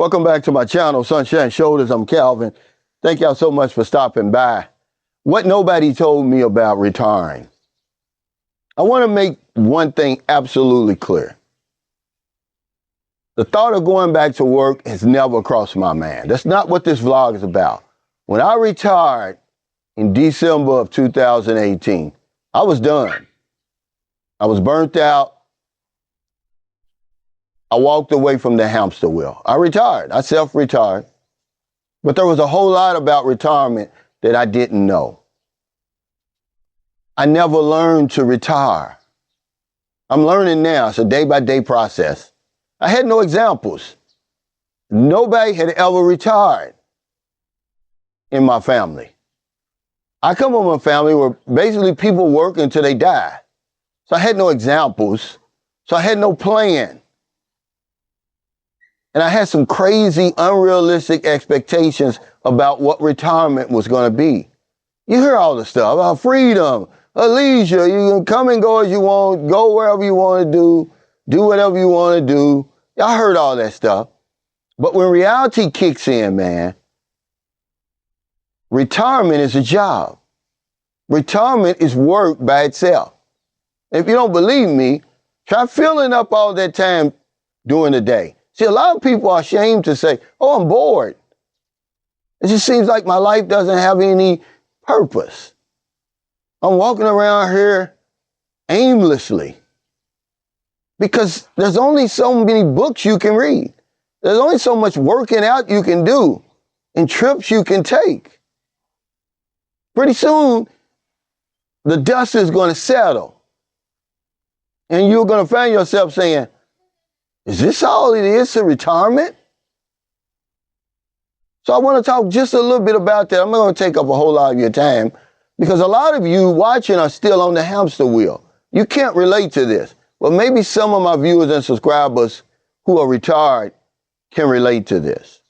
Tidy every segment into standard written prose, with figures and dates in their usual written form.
Welcome back to my channel, Sunshine Shoulders. I'm Calvin. Thank y'all so much for stopping by. What nobody told me about retiring. I want to make one thing absolutely clear. The thought of going back to work has never crossed my mind. That's not what this vlog is about. When I retired in December of 2018, I was done. I was burnt out. I walked away from the hamster wheel. I retired. I self-retired. But there was a whole lot about retirement that I didn't know. I never learned to retire. I'm learning now. It's a day-by-day process. I had no examples. Nobody had ever retired in my family. I come from a family where basically people work until they die. So I had no examples. So I had no plan. And I had some crazy, unrealistic expectations about what retirement was going to be. You hear all the stuff about freedom, leisure. You can come and go as you want, go wherever you want to do whatever you want to do. Y'all heard all that stuff. But when reality kicks in, man, retirement is a job. Retirement is work by itself. If you don't believe me, try filling up all that time during the day. See, a lot of people are ashamed to say, oh, I'm bored. It just seems like my life doesn't have any purpose. I'm walking around here aimlessly because there's only so many books you can read. There's only so much working out you can do and trips you can take. Pretty soon, the dust is going to settle. And you're going to find yourself saying, is this all it is to retirement? So I want to talk just a little bit about that. I'm not going to take up a whole lot of your time because a lot of you watching are still on the hamster wheel. You can't relate to this. Well, maybe some of my viewers and subscribers who are retired can relate to this.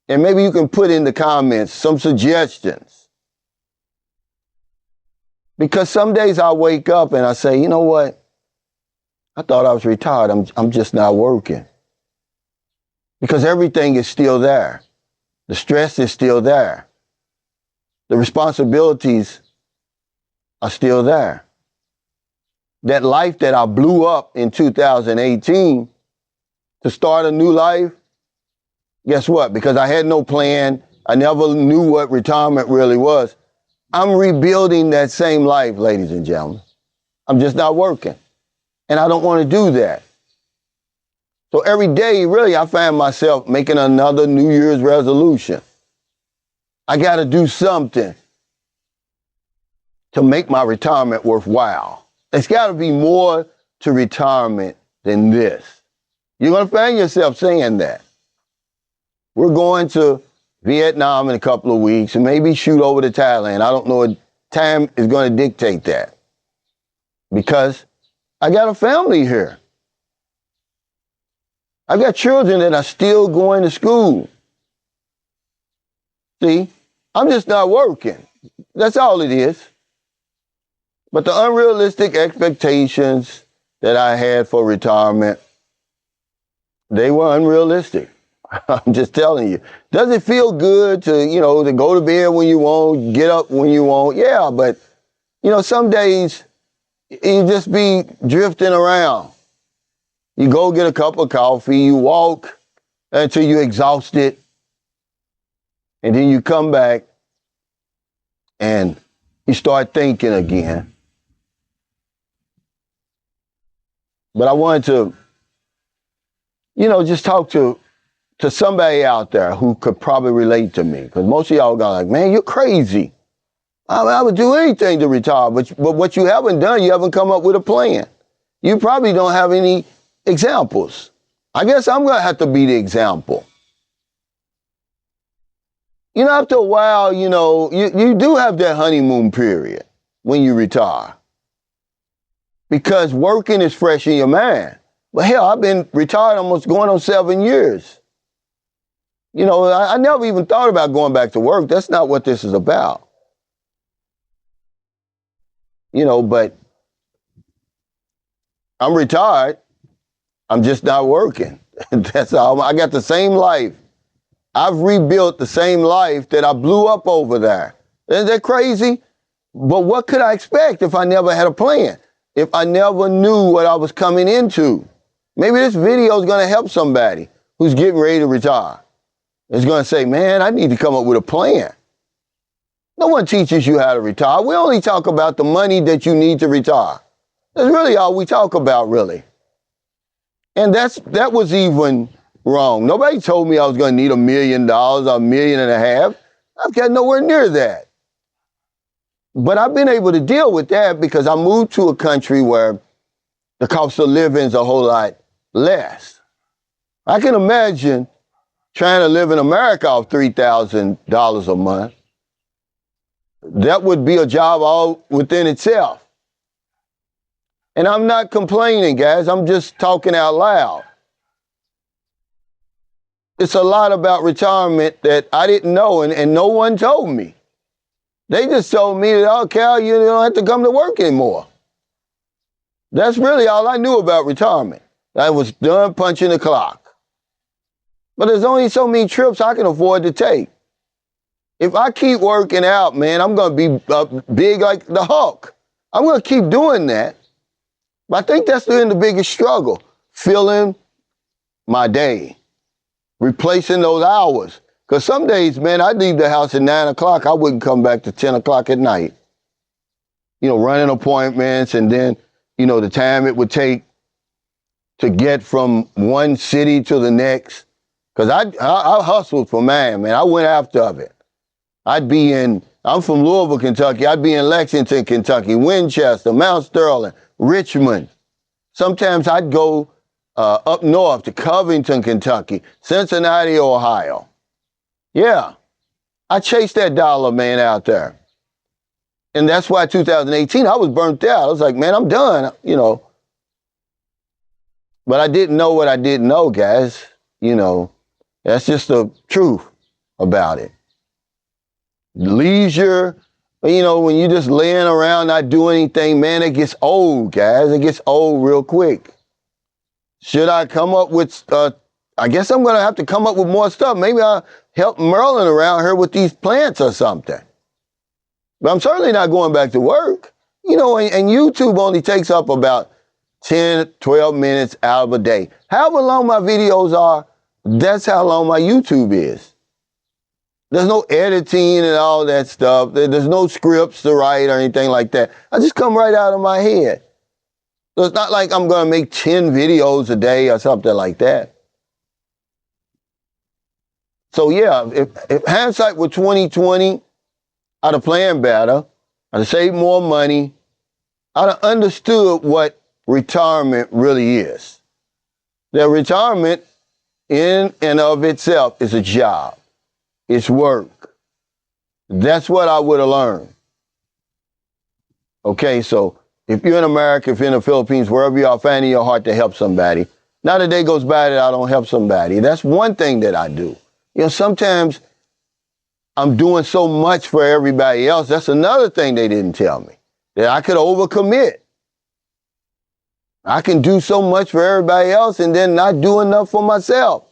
And maybe you can put in the comments some suggestions. Because some days I wake up and I say, you know what? I thought I was retired. I'm just not working. Because everything is still there. The stress is still there. The responsibilities are still there. That life that I blew up in 2018 to start a new life, guess what? Because I had no plan, I never knew what retirement really was. I'm rebuilding that same life, ladies and gentlemen. I'm just not working. And I don't want to do that. So every day, really, I find myself making another New Year's resolution. I got to do something to make my retirement worthwhile. There's got to be more to retirement than this. You're going to find yourself saying that. We're going to Vietnam in a couple of weeks and maybe shoot over to Thailand. I don't know what time is going to dictate that. Because I got a family here. I've got children that are still going to school. See, I'm just not working. That's all it is. But the unrealistic expectations that I had for retirement, they were unrealistic. I'm just telling you. Does it feel good to, to go to bed when you want, get up when you want? Yeah, but, some days you just be drifting around. You go get a cup of coffee, you walk until you're exhausted, and then you come back and you start thinking again. But I wanted to, just talk to somebody out there who could probably relate to me. Because most of y'all are like, man, you're crazy. I would do anything to retire. But what you haven't done, you haven't come up with a plan. You probably don't have any examples. I guess I'm going to have to be the example. After a while, you do have that honeymoon period when you retire. Because working is fresh in your mind. But hell, I've been retired almost going on 7 years. I never even thought about going back to work. That's not what this is about. But I'm retired. I'm just not working. That's all. I got the same life I've rebuilt the same life that I blew up over there. Isn't that crazy? But what could I expect if I never had a plan? If I never knew what I was coming into? Maybe this video is going to help somebody who's getting ready to retire. It's going to say, man, I need to come up with a plan. No one teaches you how to retire. We only talk about the money that you need to retire. That's really all we talk about, really. And that was even wrong. Nobody told me I was going to need $1 million or $1.5 million. I've got nowhere near that. But I've been able to deal with that because I moved to a country where the cost of living is a whole lot less. I can imagine trying to live in America off $3,000 a month. That would be a job all within itself. And I'm not complaining, guys. I'm just talking out loud. It's a lot about retirement that I didn't know, and no one told me. They just told me that, oh, Cal, you don't have to come to work anymore. That's really all I knew about retirement. I was done punching the clock. But there's only so many trips I can afford to take. If I keep working out, man, I'm going to be big like the Hulk. I'm going to keep doing that. But I think that's the biggest struggle, filling my day, replacing those hours. Because some days, man, I'd leave the house at 9 o'clock. I wouldn't come back to 10 o'clock at night. You know, running appointments, and then, you know, the time it would take to get from one city to the next. Because I hustled for man. I went after it. I'm from Louisville, Kentucky. I'd be in Lexington, Kentucky, Winchester, Mount Sterling, Richmond. Sometimes I'd go up north to Covington, Kentucky, Cincinnati, Ohio. Yeah, I chased that dollar, man, out there. And that's why 2018, I was burnt out. I was like, man, I'm done, you know. But I didn't know what I didn't know, guys. You know, that's just the truth about it. Leisure, you know, when you're just laying around not doing anything, man, it gets old, guys. It gets old real quick. Should I come up with, I guess I'm going to have to come up with more stuff. Maybe I'll help Merlin around here with these plants or something. But I'm certainly not going back to work. You know, and YouTube only takes up about 10, 12 minutes out of a day. However long my videos are, that's how long my YouTube is. There's no editing and all that stuff. There's no scripts to write or anything like that. I just come right out of my head. So it's not like I'm going to make 10 videos a day or something like that. So yeah, if hindsight were 2020, I'd have planned better. I'd have saved more money. I'd have understood what retirement really is. That retirement in and of itself is a job. It's work. That's what I would have learned. Okay, so if you're in America, if you're in the Philippines, wherever you are, finding your heart to help somebody, not a day goes by that I don't help somebody. That's one thing that I do. You know, sometimes I'm doing so much for everybody else. That's another thing they didn't tell me, that I could overcommit. I can do so much for everybody else and then not do enough for myself.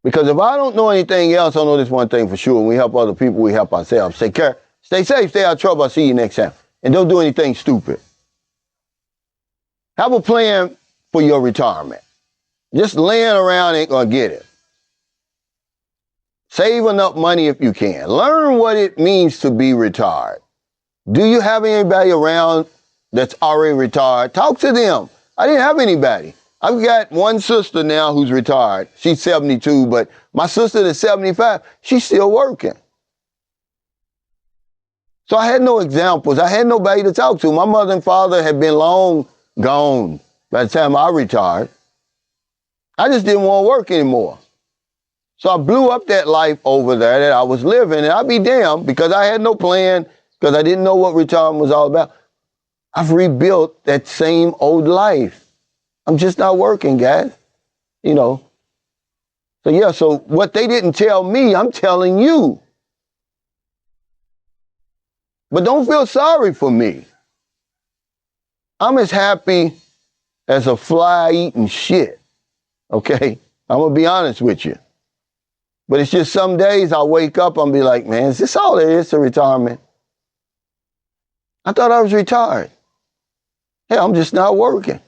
Because if I don't know anything else, I know this one thing for sure. When we help other people, we help ourselves. Take care. Stay safe. Stay out of trouble. I'll see you next time. And don't do anything stupid. Have a plan for your retirement. Just laying around ain't going to get it. Save enough money if you can. Learn what it means to be retired. Do you have anybody around that's already retired? Talk to them. I didn't have anybody. I've got one sister now who's retired. She's 72, but my sister that's 75, she's still working. So I had no examples. I had nobody to talk to. My mother and father had been long gone by the time I retired. I just didn't want to work anymore. So I blew up that life over there that I was living, and I'd be damned because I had no plan, because I didn't know what retirement was all about. I've rebuilt that same old life. I'm just not working, guys. You know. So yeah, so what they didn't tell me, I'm telling you. But don't feel sorry for me. I'm as happy as a fly eating shit. Okay? I'm going to be honest with you. But it's just some days I wake up and be like, man, is this all there is to retirement? I thought I was retired. Hey, I'm just not working.